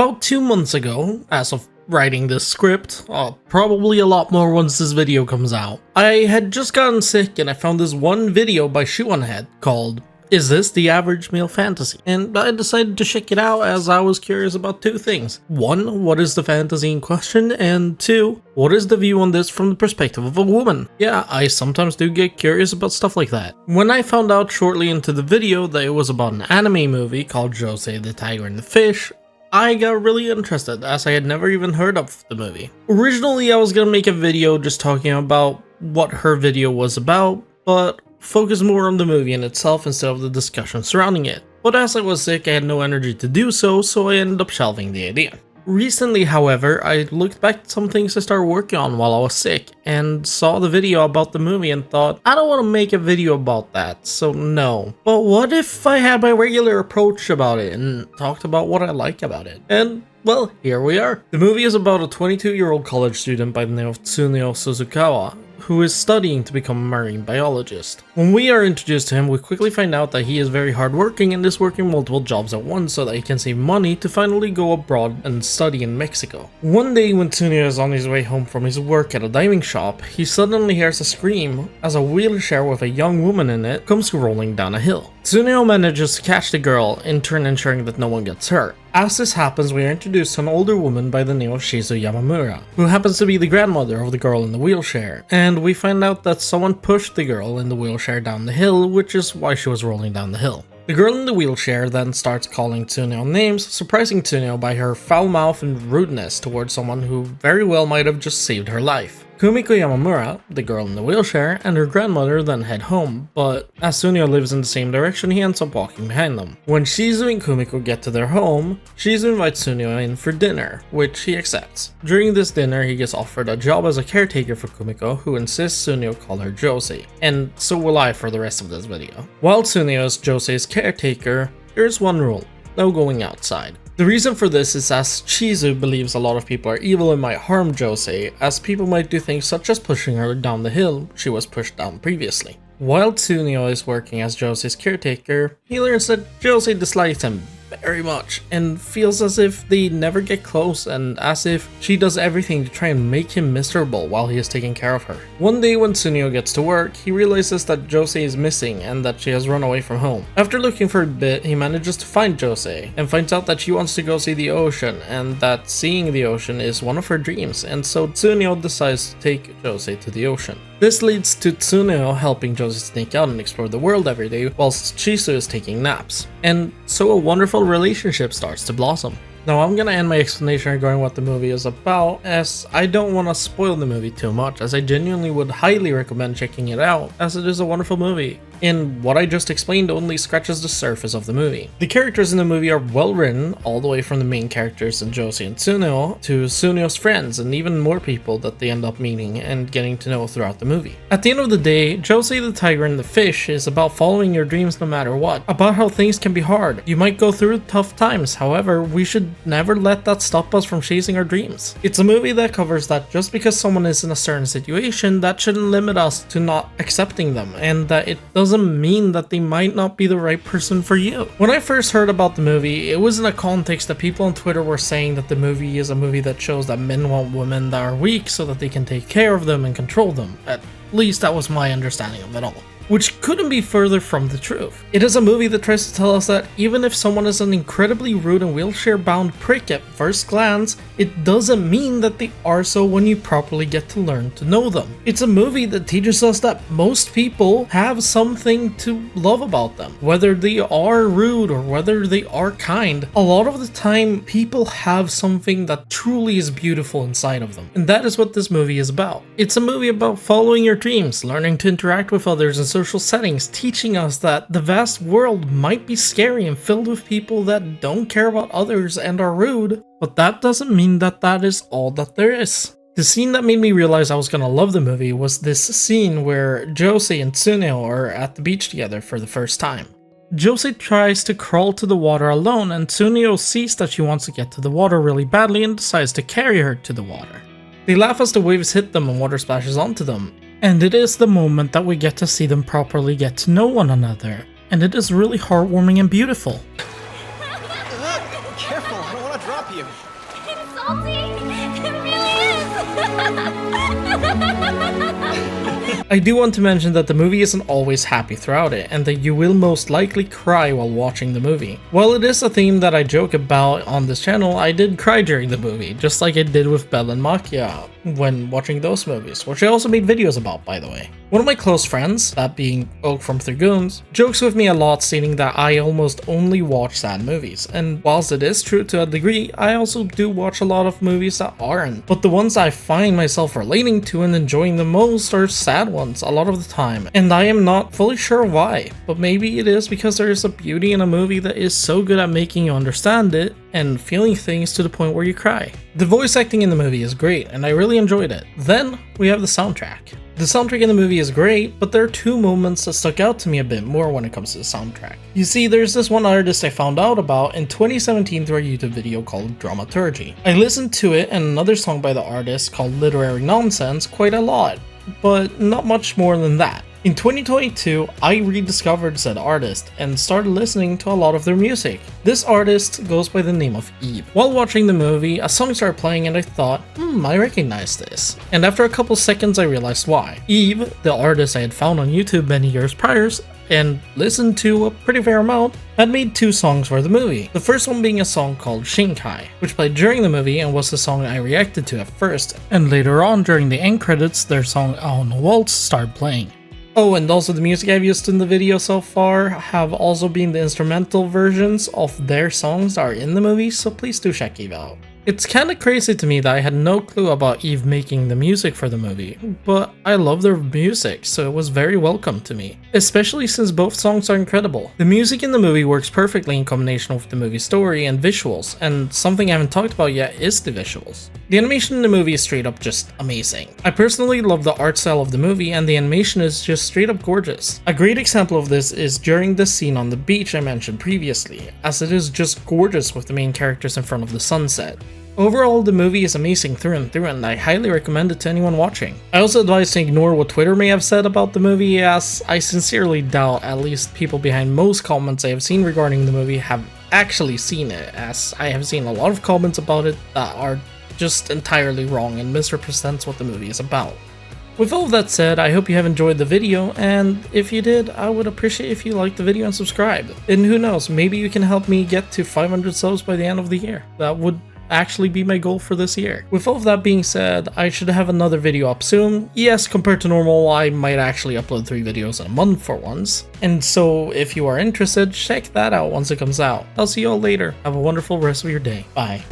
About 2 months ago, as of writing this script, probably a lot more once this video comes out, I had just gotten sick and I found this one video by Shoe-on-Head called "Is This the Average Male Fantasy?" And I decided to check it out as I was curious about two things. One, what is the fantasy in question? And two, what is the view on this from the perspective of a woman? Yeah, I sometimes do get curious about stuff like that. When I found out shortly into the video that it was about an anime movie called Josei the Tiger and the Fish, I got really interested as I had never even heard of the movie. Originally I was gonna make a video just talking about what her video was about, but focus more on the movie in itself instead of the discussion surrounding it. But as I was sick, I had no energy to do so, so I ended up shelving the idea. Recently, however, I looked back at some things I started working on while I was sick and saw the video about the movie and thought, I don't want to make a video about that, so no. But what if I had my regular approach about it and talked about what I like about it? And well, here we are. The movie is about a 22-year-old college student by the name of Tsuneo Suzukawa, who is studying to become a marine biologist. When we are introduced to him, we quickly find out that he is very hardworking and is working multiple jobs at once so that he can save money to finally go abroad and study in Mexico. One day when Tsuneo is on his way home from his work at a diving shop, he suddenly hears a scream as a wheelchair with a young woman in it comes rolling down a hill. Tsuneo manages to catch the girl, in turn ensuring that no one gets hurt. As this happens, we are introduced to an older woman by the name of Shizu Yamamura, who happens to be the grandmother of the girl in the wheelchair, and we find out that someone pushed the girl in the wheelchair down the hill, which is why she was rolling down the hill. The girl in the wheelchair then starts calling Tsuneo names, surprising Tsuneo by her foul mouth and rudeness towards someone who very well might have just saved her life. Kumiko Yamamura, the girl in the wheelchair, and her grandmother then head home, but as Tsuneo lives in the same direction, he ends up walking behind them. When Shizu and Kumiko get to their home, Shizu invites Tsuneo in for dinner, which he accepts. During this dinner, he gets offered a job as a caretaker for Kumiko, who insists Tsuneo call her Josei, and so will I for the rest of this video. While Tsuneo is Josei's caretaker, there's one rule: no going outside. The reason for this is as Shizu believes a lot of people are evil and might harm Josei, as people might do things such as pushing her down the hill she was pushed down previously. While Tsuneo is working as Josei's caretaker, he learns that Josei dislikes him very much and feels as if they never get close and as if she does everything to try and make him miserable while he is taking care of her. One day when Tsuneo gets to work, he realizes that Josei is missing and that she has run away from home. After looking for a bit, he manages to find Josei and finds out that she wants to go see the ocean and that seeing the ocean is one of her dreams, and so Tsuneo decides to take Josei to the ocean. This leads to Tsuneo helping Josei sneak out and explore the world every day whilst Shizu is taking naps. And so a wonderful relationship starts to blossom. Now I'm gonna end my explanation regarding what the movie is about, as I don't want to spoil the movie too much, as I genuinely would highly recommend checking it out, as it is a wonderful movie. And what I just explained only scratches the surface of the movie. The characters in the movie are well written, all the way from the main characters in Josei and Tsuneo, to Tsuneo's friends and even more people that they end up meeting and getting to know throughout the movie. At the end of the day, Josei the Tiger and the Fish is about following your dreams no matter what, about how things can be hard. You might go through tough times, however, we should never let that stop us from chasing our dreams. It's a movie that covers that just because someone is in a certain situation, that shouldn't limit us to not accepting them, and that it doesn't mean that they might not be the right person for you. When I first heard about the movie, it was in a context that people on Twitter were saying that the movie is a movie that shows that men want women that are weak so that they can take care of them and control them. At least that was my understanding of it all, which couldn't be further from the truth. It is a movie that tries to tell us that even if someone is an incredibly rude and wheelchair-bound prick at first glance, it doesn't mean that they are so when you properly get to learn to know them. It's a movie that teaches us that most people have something to love about them. Whether they are rude or whether they are kind, a lot of the time people have something that truly is beautiful inside of them. And that is what this movie is about. It's a movie about following your dreams, learning to interact with others and social settings, teaching us that the vast world might be scary and filled with people that don't care about others and are rude, but that doesn't mean that that is all that there is. The scene that made me realize I was gonna love the movie was this scene where Josei and Tsuneo are at the beach together for the first time. Josei tries to crawl to the water alone, and Tsuneo sees that she wants to get to the water really badly and decides to carry her to the water. They laugh as the waves hit them and water splashes onto them. And it is the moment that we get to see them properly get to know one another, and it is really heartwarming and beautiful. Careful, I don't want to drop help you. It's salty. It really is. I do want to mention that the movie isn't always happy throughout it, and that you will most likely cry while watching the movie. While it is a theme that I joke about on this channel, I did cry during the movie, just like I did with Belle and Makia when watching those movies, which I also made videos about, by the way. One of my close friends, that being Oak from Thurgoons, jokes with me a lot stating that I almost only watch sad movies, and whilst it is true to a degree, I also do watch a lot of movies that aren't, but the ones I find myself relating to and enjoying the most are sad ones a lot of the time, and I am not fully sure why, but maybe it is because there is a beauty in a movie that is so good at making you understand it and feeling things to the point where you cry. The voice acting in the movie is great, and I really enjoyed it. Then we have the soundtrack. The soundtrack in the movie is great, but there are two moments that stuck out to me a bit more when it comes to the soundtrack. You see, there's this one artist I found out about in 2017 through a YouTube video called Dramaturgy. I listened to it and another song by the artist called Literary Nonsense quite a lot, but not much more than that. In 2022, I rediscovered said artist and started listening to a lot of their music. This artist goes by the name of Eve. While watching the movie, a song started playing and I thought, I recognize this. And after a couple seconds I realized why. Eve, the artist I had found on YouTube many years prior and listened to a pretty fair amount, had made two songs for the movie. The first one being a song called Shinkai, which played during the movie and was the song I reacted to at first, and later on during the end credits their song No Waltz started playing. Oh, and also the music I've used in the video so far have also been the instrumental versions of their songs that are in the movie, so please do check Eve out. It's kinda crazy to me that I had no clue about Eve making the music for the movie, but I love their music, so it was very welcome to me, especially since both songs are incredible. The music in the movie works perfectly in combination with the movie story and visuals, and something I haven't talked about yet is the visuals. The animation in the movie is straight up just amazing. I personally love the art style of the movie, and the animation is just straight up gorgeous. A great example of this is during the scene on the beach I mentioned previously, as it is just gorgeous with the main characters in front of the sunset. Overall, the movie is amazing through and through, and I highly recommend it to anyone watching. I also advise to ignore what Twitter may have said about the movie, as I sincerely doubt at least people behind most comments I have seen regarding the movie have actually seen it, as I have seen a lot of comments about it that are just entirely wrong and misrepresents what the movie is about. With all of that said, I hope you have enjoyed the video, and if you did, I would appreciate if you liked the video and subscribed. And who knows, maybe you can help me get to 500 subs by the end of the year. That would actually be my goal for this year. With all of that being said, I should have another video up soon. Yes, compared to normal, I might actually upload 3 videos in a month for once. And so if you are interested, check that out once it comes out. I'll see you all later. Have a wonderful rest of your day. Bye.